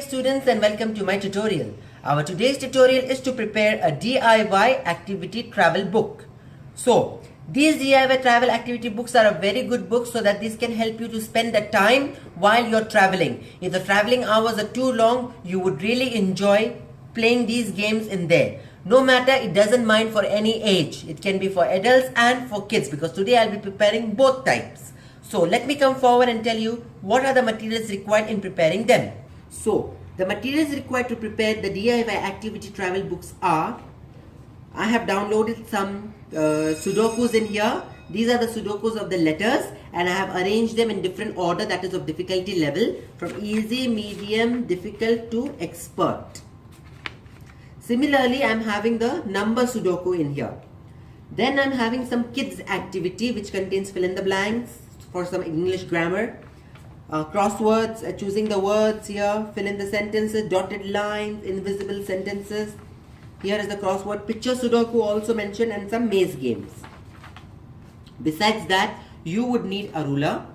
students, and welcome to my tutorial. Our today's tutorial is to prepare a DIY activity travel book. So these DIY travel activity books are a very good book so that these can help you to spend the time while you're traveling. If the traveling hours are too long, you would really enjoy playing these games in there. No matter, it doesn't mind for any age. It can be for adults and for kids, because today I'll be preparing both types. So let me come forward and tell you what are the materials required in preparing them. So the materials required to prepare the DIY activity travel books are, I have downloaded some Sudokus in here. These are the Sudokus of the letters, and I have arranged them in different order, that is of difficulty level, from easy, medium, difficult to expert. Similarly, I am having the number Sudoku in here. Then I am having some kids activity which contains fill in the blanks for some English grammar, crosswords, choosing the words here, fill in the sentences, dotted lines, invisible sentences. Here is the crossword picture Sudoku also mentioned, and some maze games. Besides that, you would need a ruler.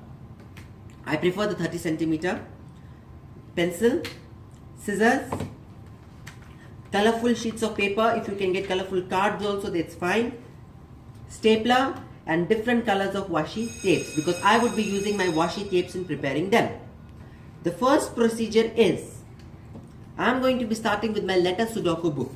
I prefer the 30 centimeter, pencil, scissors, colorful sheets of paper. If you can get colorful cards also, that's fine. Stapler and different colors of washi tapes, because I would be using my washi tapes in preparing them. The first procedure is, I'm going to be starting with my letter Sudoku book.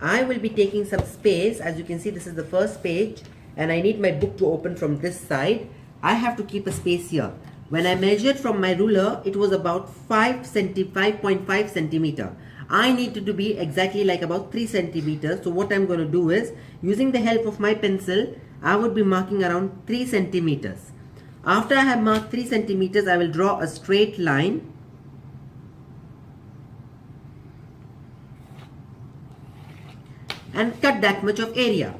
I will be taking some space. As you can see, this is the first page, and I need my book to open from this side. I have to keep a space here. When I measured from my ruler, it was about 5.5 centimeter. I need it to be exactly like about 3 centimeters. So what I'm going to do is, using the help of my pencil, I would be marking around 3 centimeters. After I have marked 3 centimeters, I will draw a straight line. And cut that much of area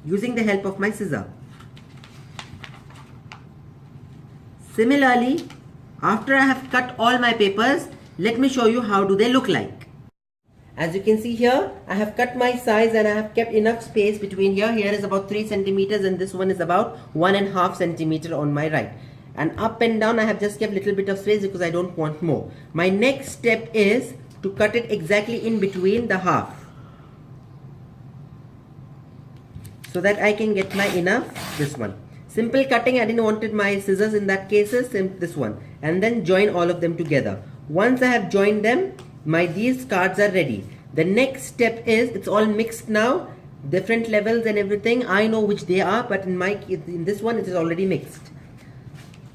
using the help of my scissor. Similarly, after I have cut all my papers, let me show you how do they look like. As you can see here, I have cut my size and I have kept enough space between here. Here is about 3 centimeters and this one is about 1.5 centimeter on my right. And up and down I have just kept a little bit of space because I don't want more. My next step is to cut it exactly in between the half, so that I can get my enough this one. Simple cutting, I didn't wanted my scissors in that case, this one. And then join all of them together. Once I have joined them, these cards are ready. The next step is, it's all mixed now, different levels and everything. I know which they are, but in this one it is already mixed.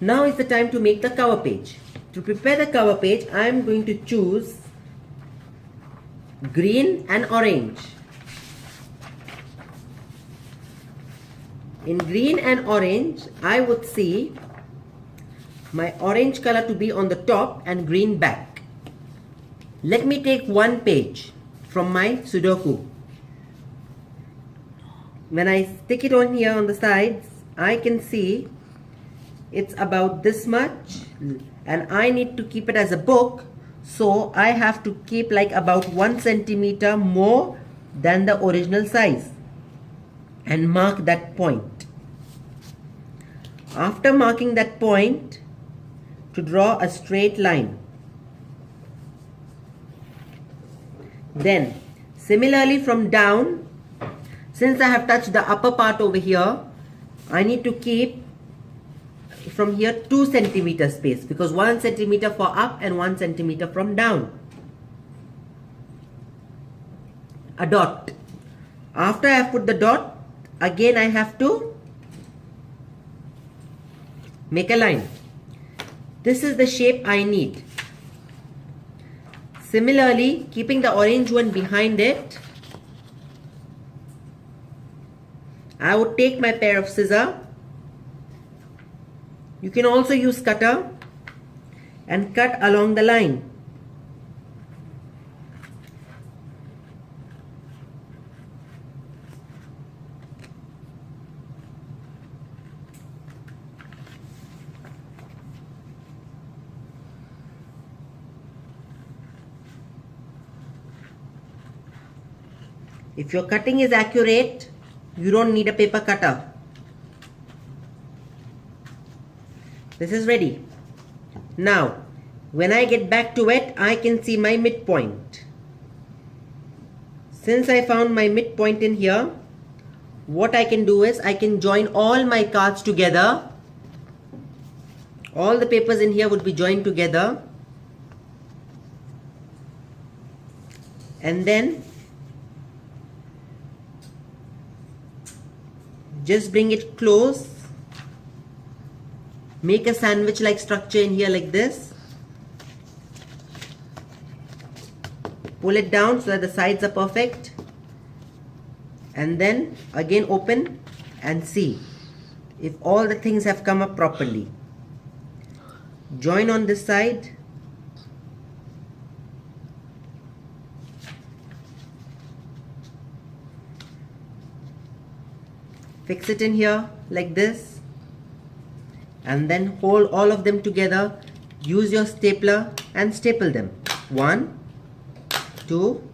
Now is the time to make the cover page. To prepare the cover page, I am going to choose green and orange. In green and orange, I would see my orange color to be on the top and green back. Let me take one page from my Sudoku. When I stick it on here on the sides, I can see it's about this much, and I need to keep it as a book, so I have to keep like about 1 centimeter more than the original size and mark that point. After marking that point, to draw a straight line. Then similarly from down, since I have touched the upper part over here, I need to keep from here 2 centimeter space, because 1 centimeter for up and 1 centimeter from down. A dot. After I have put the dot, again I have to make a line. This is the shape I need. Similarly, keeping the orange one behind it, I would take my pair of scissors. You can also use cutter and cut along the line. If your cutting is accurate, you don't need a paper cutter. This is ready. Now, when I get back to it, I can see my midpoint. Since I found my midpoint in here, what I can do is I can join all my cards together. All the papers in here would be joined together. And then just bring it close. Make a sandwich like structure in here like this. Pull it down so that the sides are perfect. And then again open and see if all the things have come up properly. Join on this side. Fix it in here like this. And then hold all of them together. Use your stapler and staple them. 1, 2,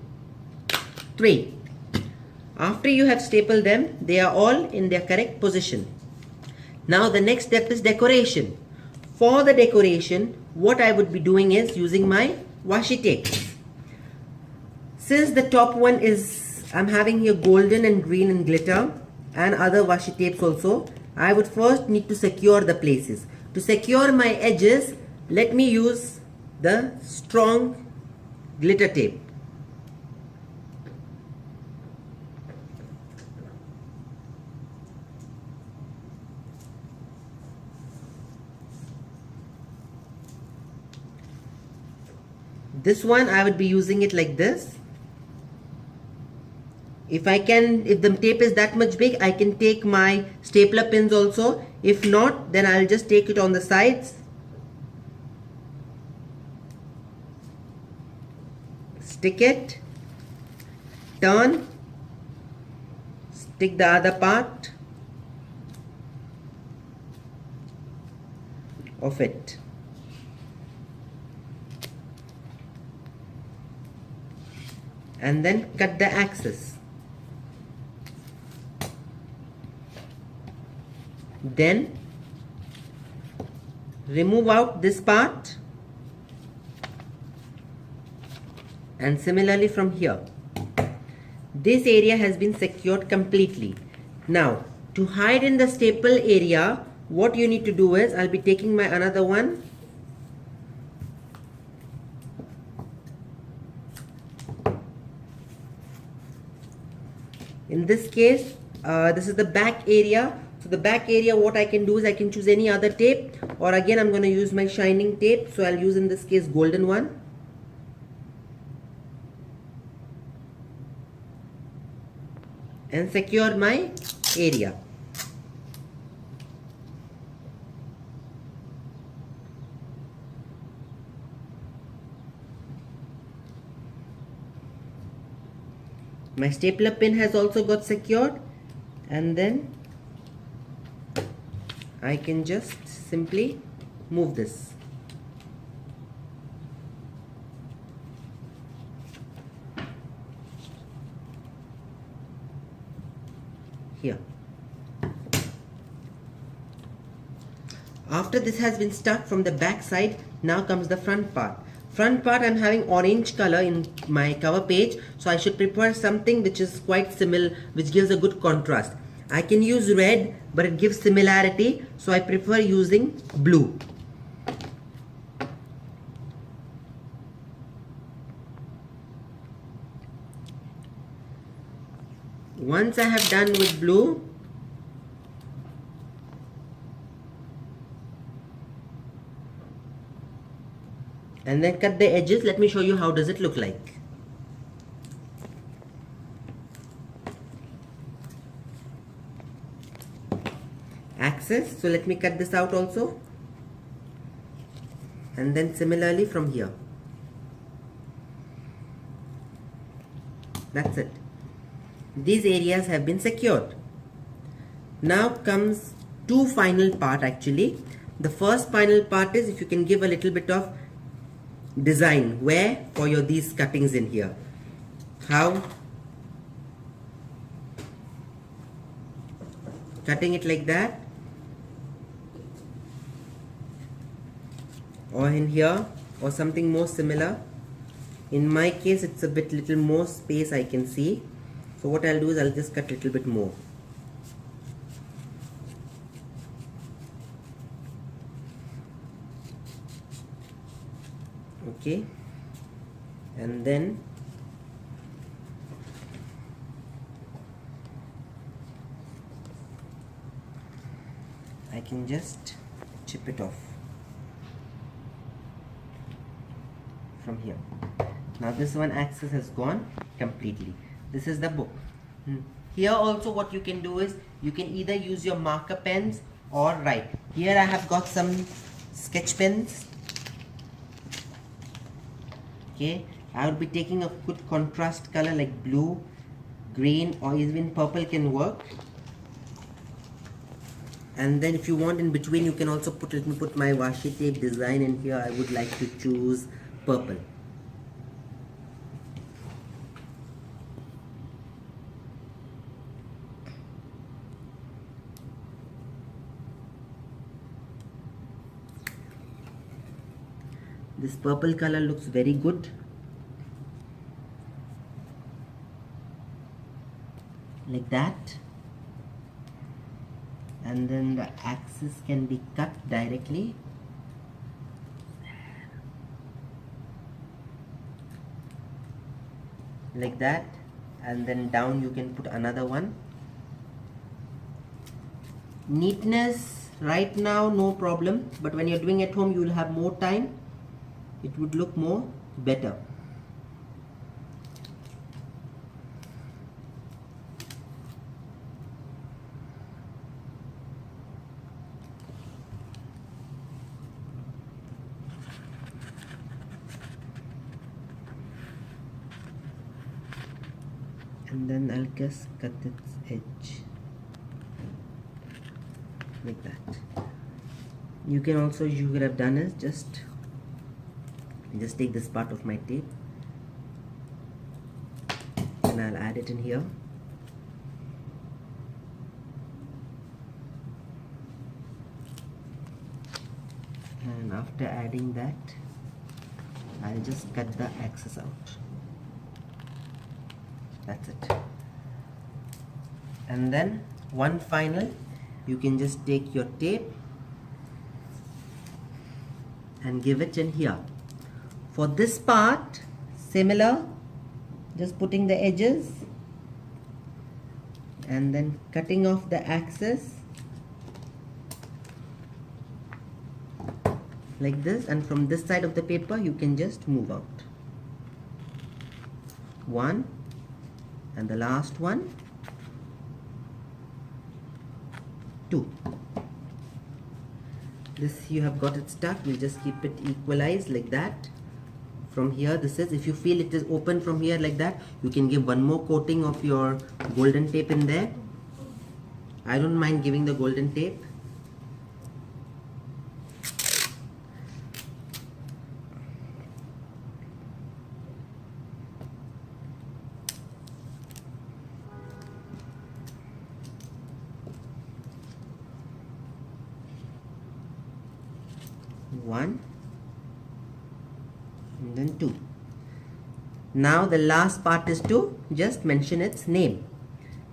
3. After you have stapled them, they are all in their correct position. Now the next step is decoration. For the decoration, what I would be doing is using my washi tapes. Since the top one is, I'm having here golden and green and glitter and other washi tapes also, I would first need to secure the places. To secure my edges, let me use the strong glitter tape. This one I would be using it like this. If the tape is that much big, I can take my stapler pins also. If not, then I'll just take it on the sides. Stick it, turn, stick the other part of it. And then cut the axis. Then remove out this part, and similarly from here. This area has been secured completely. Now to hide in the staple area, what you need to do is, I'll be taking my another one. In this case, this is the back area. So the back area, what I can do is I can choose any other tape, or again I'm going to use my shining tape. So I'll use in this case golden one. And secure my area. My stapler pin has also got secured, and then I can just simply move this. Here. After this has been stuck from the back side, now comes the front part. Front part, I'm having orange color in my cover page, so I should prepare something which is quite similar, which gives a good contrast. I can use red, but it gives similarity, so I prefer using blue. Once I have done with blue, and then cut the edges. Let me show you how does it look like. Axis, so let me cut this out also, and then similarly from here. That's it. These areas have been secured. Now comes two final part actually. The first final part is if you can give a little bit of design where for your these cuttings in here. How? Cutting it like that, or in here, or something more similar. In my case, it's a bit little more space I can see. So what I'll do is I'll just cut a little bit more. Okay, and then I can just chip it off from here. Now this one axis has gone completely. This is the book. Here also what you can do is you can either use your marker pens or write. Here I have got some sketch pens. Okay, I would be taking a good contrast color like blue, green, or even purple can work. And then if you want in between, you can also let me put my washi tape design in here. I would like to choose purple. This purple color looks very good. Like that. And then the axis can be cut directly. Like that. And then down you can put another one. Neatness right now no problem, but when you're doing at home you will have more time. It would look more better. And then I'll just cut its edge like that. You can also, you could have done is just take this part of my tape and I'll add it in here. And after adding that, I'll just cut the axis out. That's it. And then one final, you can just take your tape and give it in here. For this part, similar, just putting the edges and then cutting off the axis like this, and from this side of the paper you can just move out. One, and the last one, two. This you have got it stuck, we'll just keep it equalized like that. From here, this is, if you feel it is open from here like that, you can give one more coating of your golden tape in there. I don't mind giving the golden tape. One. And then two. Now the last part is to just mention its name.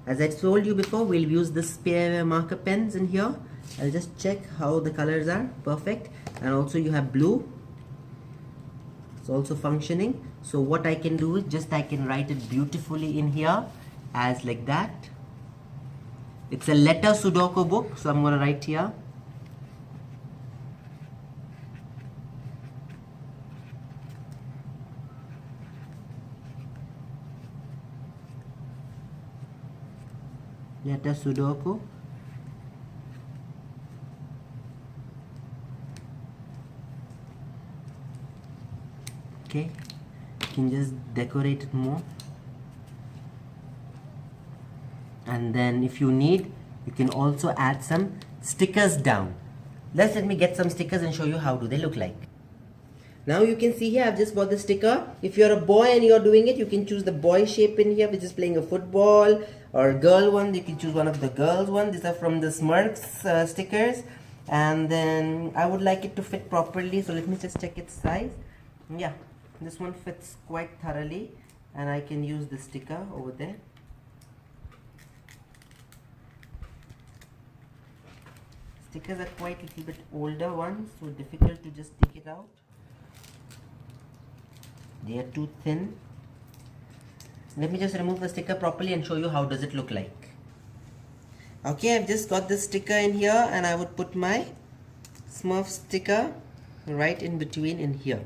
As I told you before, we'll use the spare marker pens in here. I'll just check how the colors are. Perfect. And also you have blue. It's also functioning. So what I can do is just I can write it beautifully in here as like that. It's a letter Sudoku book, so I'm going to write here. Letter Sudoku. Okay, you can just decorate it more, and then if you need, you can also add some stickers down. Let me get some stickers and show you how do they look like. Now you can see here I've just bought the sticker. If you're a boy and you're doing it, you can choose the boy shape in here, which is playing a football, or girl one, you can choose one of the girls one. These are from the Smurfs stickers. and then I would like it to fit properly, so let me just check its size. Yeah, this one fits quite thoroughly, and I can use the sticker over there. Stickers are quite a little bit older ones, so difficult to just take it out. They are too thin. Let me just remove the sticker properly and show you how does it look like. Okay, I've just got the sticker in here, and I would put my Smurf sticker right in between in here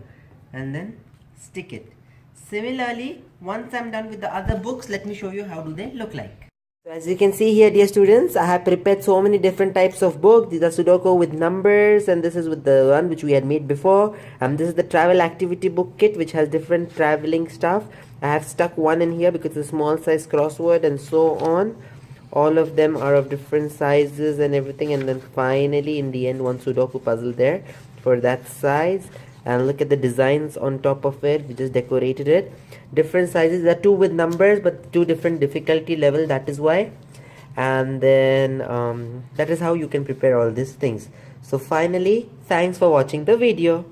and then stick it. Similarly, once I'm done with the other books, let me show you how do they look like. So as you can see here, dear students, I have prepared so many different types of books. These are Sudoku with numbers, and this is with the one which we had made before. This is the travel activity book kit, which has different traveling stuff. I have stuck one in here because it's a small size crossword and so on. All of them are of different sizes and everything, and then finally in the end one Sudoku puzzle there for that size. And look at the designs on top of it. We just decorated it. Different sizes. There are two with numbers, but two different difficulty level. That is why. And then that is how you can prepare all these things. So finally, thanks for watching the video.